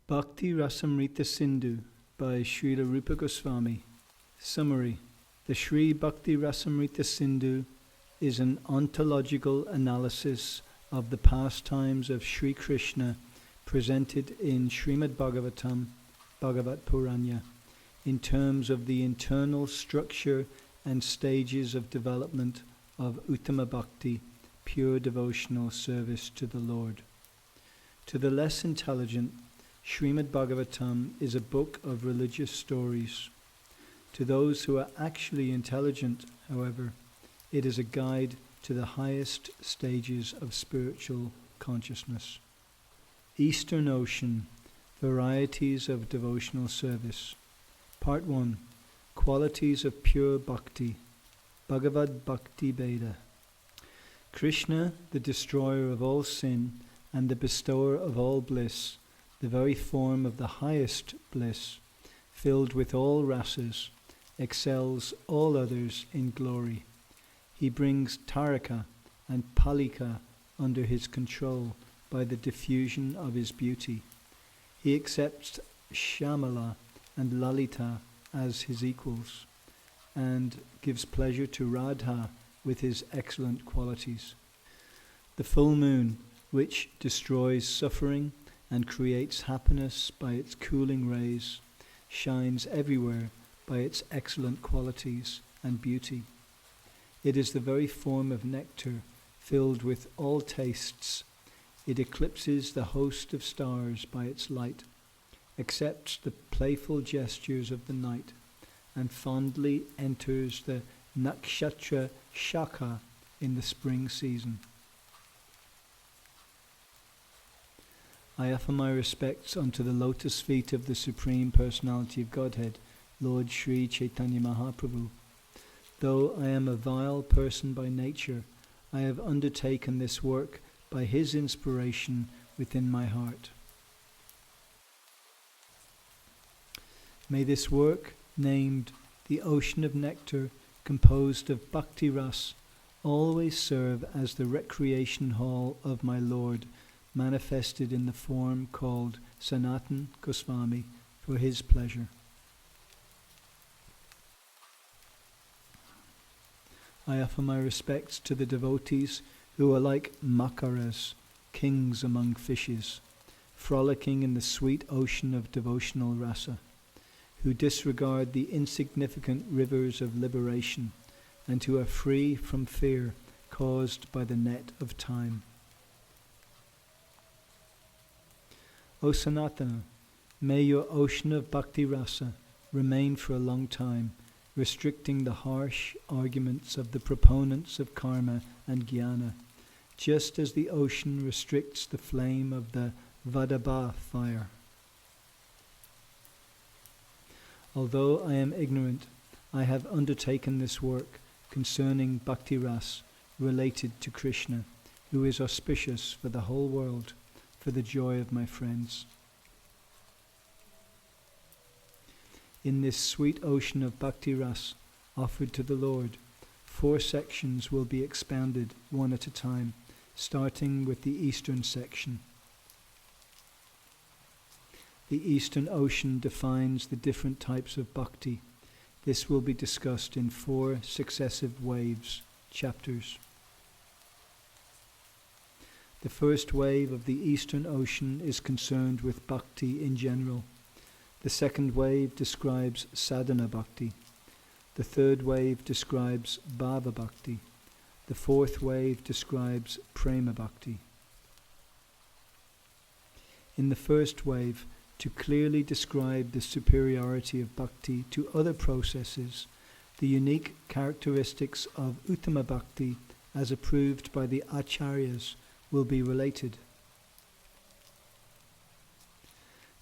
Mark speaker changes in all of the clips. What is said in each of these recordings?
Speaker 1: Bhakti-rasamṛta-sindhu by Śrīla Rūpa Goswāmī. Summary. The Śrī Bhakti-rasamṛta-sindhu is an ontological analysis of the pastimes of Sri Krishna presented in Srimad Bhagavatam, Bhagavad Purana, in terms of the internal structure and stages of development of Uttama Bhakti, pure devotional service to the Lord. To the less intelligent, Srimad Bhagavatam is a book of religious stories. To those who are actually intelligent, however, it is a guide to the highest stages of spiritual consciousness. Eastern Ocean, Varieties of Devotional Service. Part 1. Qualities of Pure Bhakti, bhagavad-bhakti-bheda. Krishna, the destroyer of all sin and the bestower of all bliss, the very form of the highest bliss, filled with all rasas, excels all others in glory. He brings Taraka and Palika under his control by the diffusion of his beauty. He accepts Shyamala and Lalita as his equals, and gives pleasure to Radha with his excellent qualities. The full moon, which destroys suffering and creates happiness by its cooling rays, shines everywhere by its excellent qualities and beauty. It is the very form of nectar, filled with all tastes. It eclipses the host of stars by its light, accepts the playful gestures of the night, and fondly enters the nakshatra shakha in the spring season. I offer my respects unto the lotus feet of the Supreme Personality of Godhead, Lord Sri Chaitanya Mahaprabhu. Though I am a vile person by nature, I have undertaken this work by his inspiration within my heart. May this work, named the Ocean of Nectar, composed of Bhakti Ras, always serve as the recreation hall of my Lord, manifested in the form called Sanatan Goswāmī, for his pleasure. I offer my respects to the devotees who are like makaras, kings among fishes, frolicking in the sweet ocean of devotional rasa, who disregard the insignificant rivers of liberation, and who are free from fear caused by the net of time. O Sanatana, may your ocean of bhakti rasa remain for a long time, restricting the harsh arguments of the proponents of karma and jnana, just as the ocean restricts the flame of the Vadabha fire. Although I am ignorant, I have undertaken this work concerning bhakti ras related to Krishna, who is auspicious for the whole world, for the joy of my friends. In this sweet ocean of bhakti ras offered to the Lord, 4 sections will be expounded one at a time, starting with the eastern section. The Eastern Ocean defines the different types of bhakti. This will be discussed in 4 successive waves, chapters. The first wave of the Eastern Ocean is concerned with bhakti in general. The second wave describes sadhana bhakti. The third wave describes bhava bhakti. The fourth wave describes prema bhakti. In the first wave, to clearly describe the superiority of bhakti to other processes, the unique characteristics of uttama bhakti as approved by the acharyas will be related.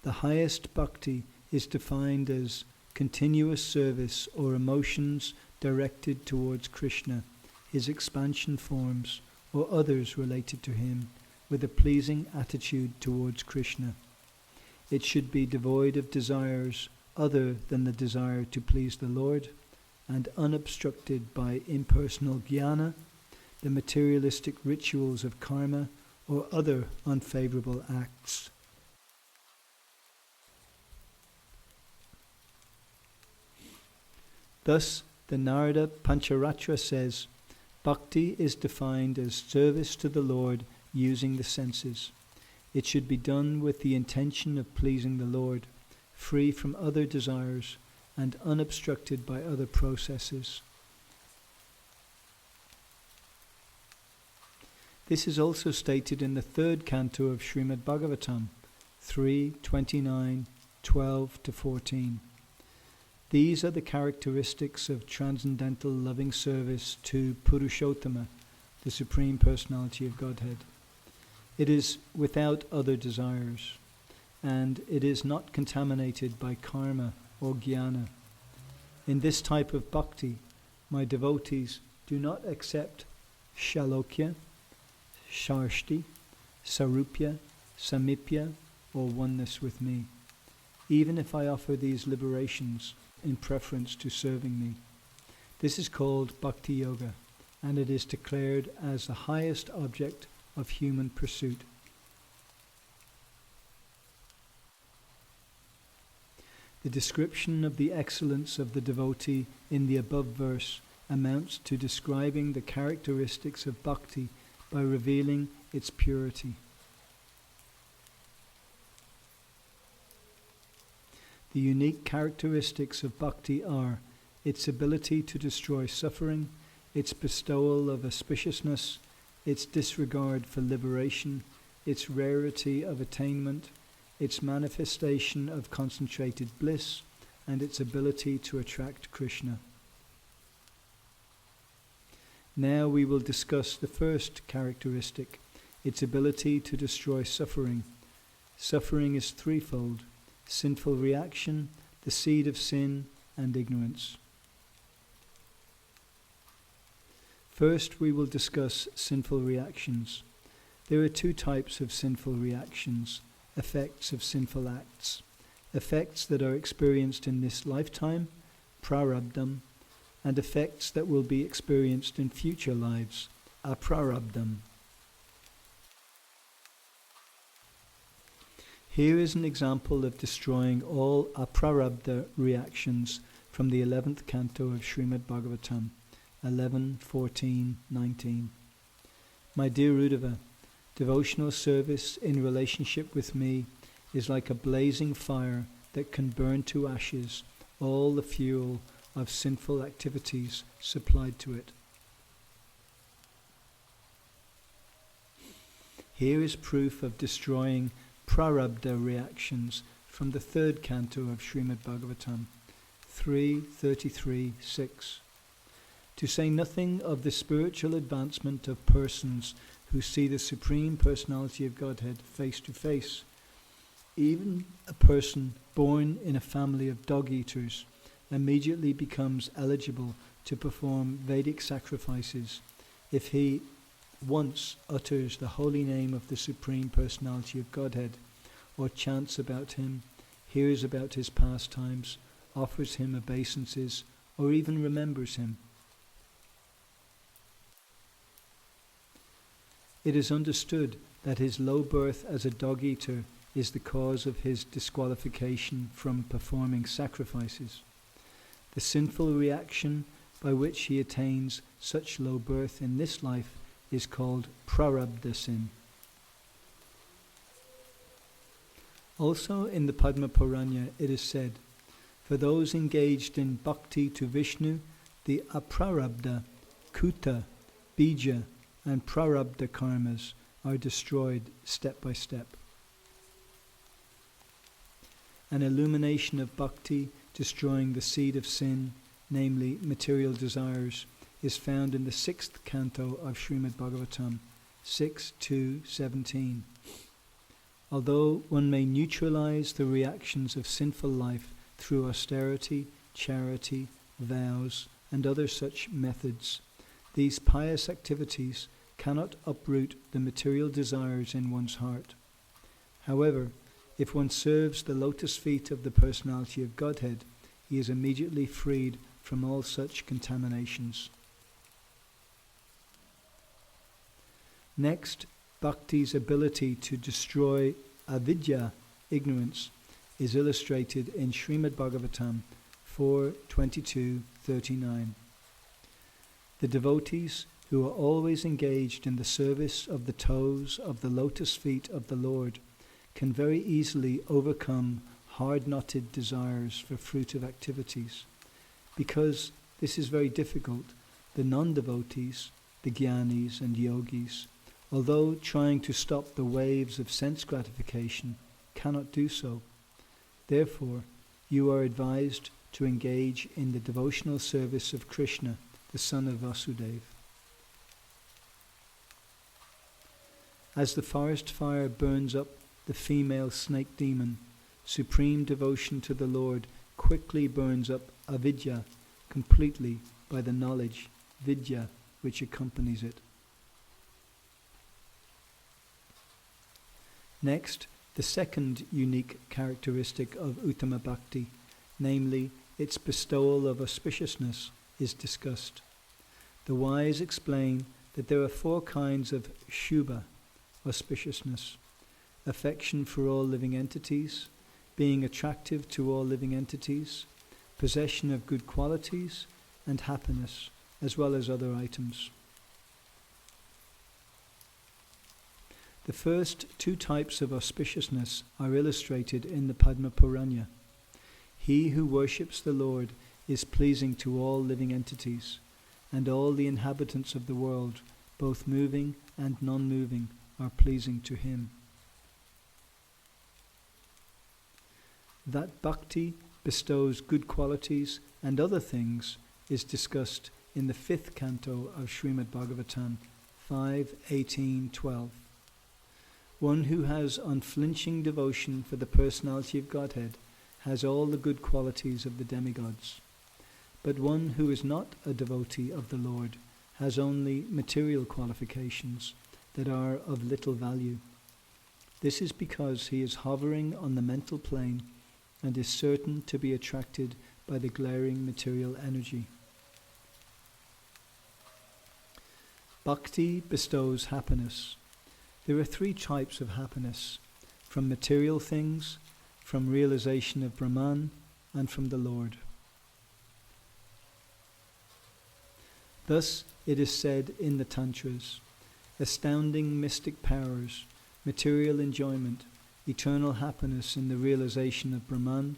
Speaker 1: The highest bhakti is defined as continuous service or emotions directed towards Krishna, his expansion forms, or others related to him, with a pleasing attitude towards Krishna. It should be devoid of desires other than the desire to please the Lord, and unobstructed by impersonal jnana, the materialistic rituals of karma, or other unfavorable acts. Thus, the Narada Pancharatra says, Bhakti is defined as service to the Lord using the senses. It should be done with the intention of pleasing the Lord, free from other desires and unobstructed by other processes. This is also stated in the third canto of Srimad Bhagavatam, 3:29, 12-14. These are the characteristics of transcendental loving service to Purushottama, the Supreme Personality of Godhead. It is without other desires, and it is not contaminated by karma or jnana. In this type of bhakti, my devotees do not accept shalokya, sharshti, sarupya, samipya, or oneness with me, even if I offer these liberations in preference to serving me. This is called Bhakti Yoga, and it is declared as the highest object of human pursuit. The description of the excellence of the devotee in the above verse amounts to describing the characteristics of bhakti by revealing its purity. The unique characteristics of bhakti are its ability to destroy suffering, its bestowal of auspiciousness, its disregard for liberation, its rarity of attainment, its manifestation of concentrated bliss, and its ability to attract Krishna. Now we will discuss the first characteristic, its ability to destroy suffering. Suffering is threefold: sinful reaction, the seed of sin, and ignorance. First, we will discuss sinful reactions. There are two types of sinful reactions: effects of sinful acts, effects that are experienced in this lifetime, prarabdham, and effects that will be experienced in future lives, aprarabdham. Here is an example of destroying all aprarabdha reactions from the 11th canto of Srimad Bhagavatam, 11, 14, 19. My dear Uddhava, devotional service in relationship with me is like a blazing fire that can burn to ashes all the fuel of sinful activities supplied to it. Here is proof of destroying prarabdha reactions from the third canto of Srimad Bhagavatam, 3:33-6. To say nothing of the spiritual advancement of persons who see the Supreme Personality of Godhead face to face. Even a person born in a family of dog-eaters immediately becomes eligible to perform Vedic sacrifices if he once utters the holy name of the Supreme Personality of Godhead, or chants about him, hears about his pastimes, offers him obeisances, or even remembers him. It is understood that his low birth as a dog-eater is the cause of his disqualification from performing sacrifices. The sinful reaction by which he attains such low birth in this life is called prarabdha sin. Also in the Padma Purana it is said, for those engaged in bhakti to Vishnu, the aprarabdha, kuta, bija, and prarabdha karmas are destroyed step by step. An illumination of bhakti destroying the seed of sin, namely material desires, is found in the 6th canto of Srimad Bhagavatam, 6:2-17. Although one may neutralize the reactions of sinful life through austerity, charity, vows, and other such methods, these pious activities cannot uproot the material desires in one's heart. However, if one serves the lotus feet of the Personality of Godhead, he is immediately freed from all such contaminations. Next, bhakti's ability to destroy avidya, ignorance, is illustrated in Srimad Bhagavatam 4:22-39. The devotees who are always engaged in the service of the toes of the lotus feet of the Lord can very easily overcome hard-knotted desires for fruitive activities. Because this is very difficult, the non-devotees, the jnanis and yogis, although trying to stop the waves of sense gratification, cannot do so. Therefore, you are advised to engage in the devotional service of Krishna, the son of Vasudeva. As the forest fire burns up the female snake demon, supreme devotion to the Lord quickly burns up avidya completely by the knowledge, vidya, which accompanies it. Next, the second unique characteristic of Uttama Bhakti, namely its bestowal of auspiciousness, is discussed. The wise explain that there are 4 kinds of shubha, auspiciousness: affection for all living entities, being attractive to all living entities, possession of good qualities, and happiness, as well as other items. The first 2 types of auspiciousness are illustrated in the Padma Purana. He who worships the Lord is pleasing to all living entities, and all the inhabitants of the world, both moving and non-moving, are pleasing to him. That bhakti bestows good qualities and other things is discussed in the 5th canto of Srimad Bhagavatam 5:18-12. One who has unflinching devotion for the personality of Godhead has all the good qualities of the demigods. But one who is not a devotee of the Lord has only material qualifications that are of little value. This is because he is hovering on the mental plane and is certain to be attracted by the glaring material energy. Bhakti bestows happiness. There are 3 types of happiness: from material things, from realization of Brahman, and from the Lord. Thus it is said in the Tantras: astounding mystic powers, material enjoyment, eternal happiness in the realization of Brahman,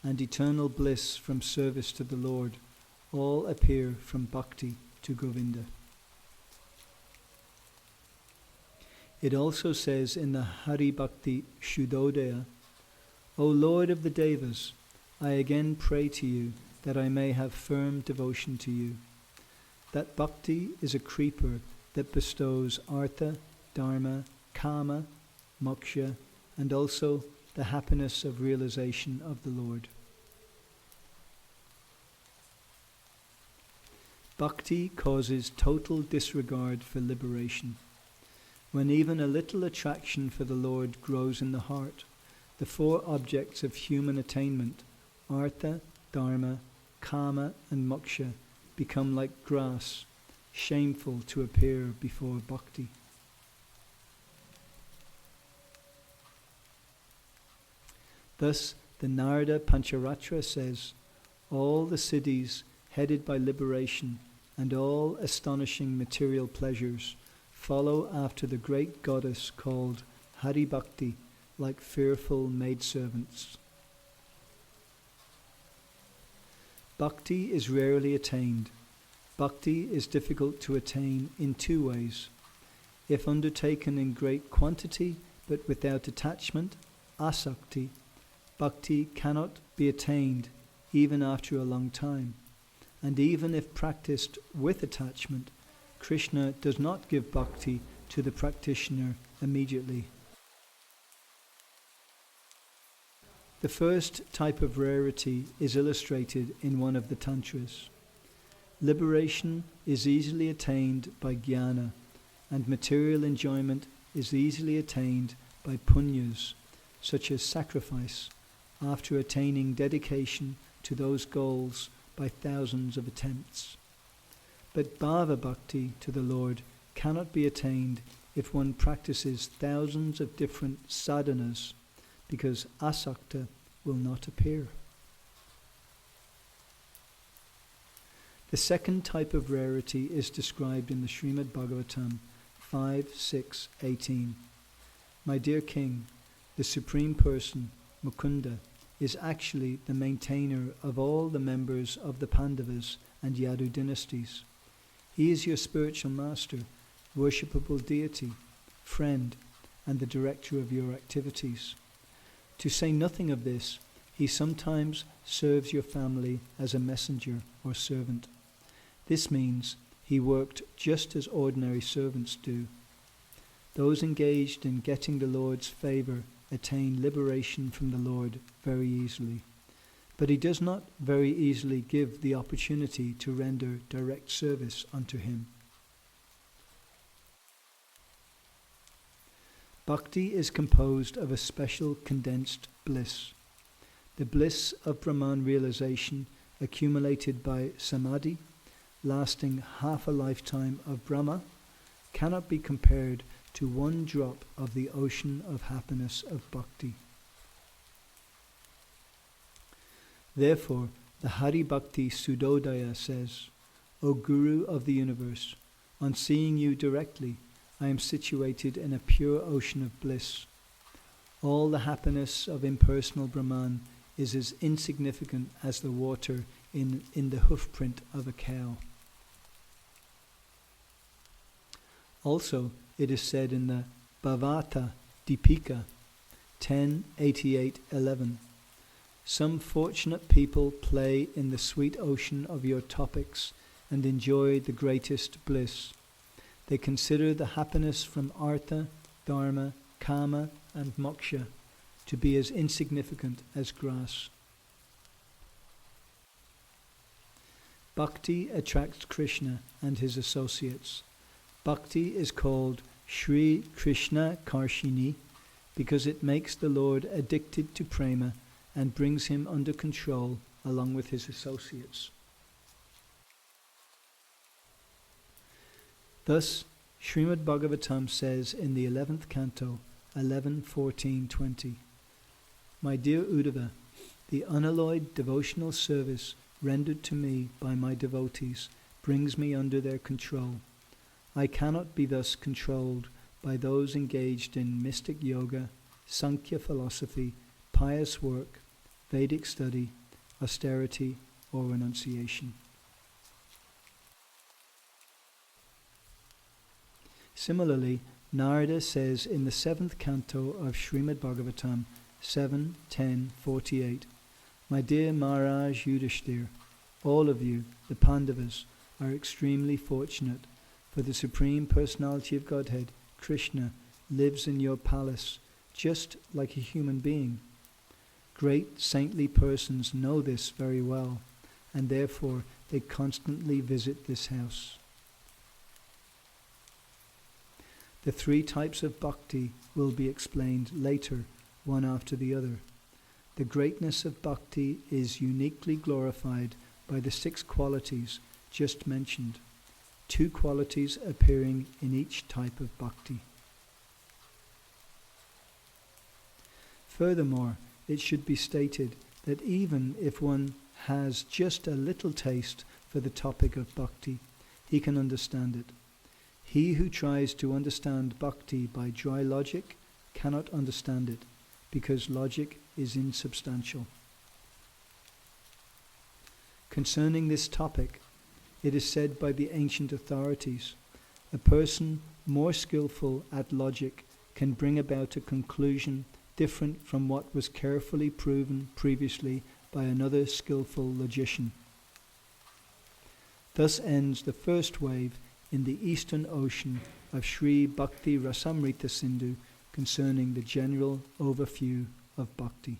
Speaker 1: and eternal bliss from service to the Lord, all appear from bhakti to Govinda. It also says in the Hari Bhakti Shuddhodaya, O Lord of the Devas, I again pray to you that I may have firm devotion to you. That bhakti is a creeper that bestows artha, dharma, kama, moksha, and also the happiness of realization of the Lord. Bhakti causes total disregard for liberation. When even a little attraction for the Lord grows in the heart, the 4 objects of human attainment, artha, dharma, kama, and moksha, become like grass, shameful to appear before bhakti. Thus, the Narada Pancharatra says, all the siddhis headed by liberation and all astonishing material pleasures follow after the great goddess called Hari Bhakti, like fearful maidservants. Bhakti is rarely attained. Bhakti is difficult to attain in 2 ways. If undertaken in great quantity but without attachment, asakti, bhakti cannot be attained even after a long time. And even if practiced with attachment, Krishna does not give bhakti to the practitioner immediately. The first type of rarity is illustrated in one of the Tantras. Liberation is easily attained by jnana, and material enjoyment is easily attained by punyas, such as sacrifice, after attaining dedication to those goals by thousands of attempts. But bhava bhakti to the Lord cannot be attained if one practices thousands of different sadhanas, because asakta will not appear. The second type of rarity is described in the Srimad Bhagavatam 5:6-18. My dear king, the Supreme Person, Mukunda, is actually the maintainer of all the members of the Pandavas and Yadu dynasties. He is your spiritual master, worshipable deity, friend, and the director of your activities. To say nothing of this, he sometimes serves your family as a messenger or servant. This means he worked just as ordinary servants do. Those engaged in getting the Lord's favor attain liberation from the Lord very easily. But he does not very easily give the opportunity to render direct service unto him. Bhakti is composed of a special condensed bliss. The bliss of Brahman realization accumulated by samadhi, lasting half a lifetime of Brahma, cannot be compared to one drop of the ocean of happiness of bhakti. Therefore, the Hari Bhakti Sudodaya says, O Guru of the universe, on seeing you directly, I am situated in a pure ocean of bliss. All the happiness of impersonal Brahman is as insignificant as the water in the hoofprint of a cow. Also, it is said in the Bhavata Dipika 10:88-11, some fortunate people play in the sweet ocean of your topics and enjoy the greatest bliss. They consider the happiness from artha, dharma, kama, and moksha to be as insignificant as grass. Bhakti attracts Krishna and his associates. Bhakti is called Shri Krishna Karshini because it makes the Lord addicted to prema and brings him under control along with his associates. Thus, Srimad Bhagavatam says in the 11th canto, 11:14-20, My dear Uddhava, the unalloyed devotional service rendered to me by my devotees brings me under their control. I cannot be thus controlled by those engaged in mystic yoga, Sankhya philosophy, pious work, Vedic study, austerity, or renunciation. Similarly, Narada says in the 7th canto of Srimad Bhagavatam 7:10-48, My dear Maharaj Yudhishthir, all of you, the Pandavas, are extremely fortunate, for the Supreme Personality of Godhead, Krishna, lives in your palace just like a human being. Great saintly persons know this very well, and therefore they constantly visit this house. The three types of bhakti will be explained later, one after the other. The greatness of bhakti is uniquely glorified by the 6 qualities just mentioned, 2 qualities appearing in each type of bhakti. Furthermore, it should be stated that even if one has just a little taste for the topic of bhakti, he can understand it. He who tries to understand bhakti by dry logic cannot understand it, because logic is insubstantial. Concerning this topic, it is said by the ancient authorities, a person more skillful at logic can bring about a conclusion different from what was carefully proven previously by another skillful logician. Thus ends the first wave in the eastern ocean of Sri Bhakti-rasamṛta-sindhu concerning the general overview of bhakti.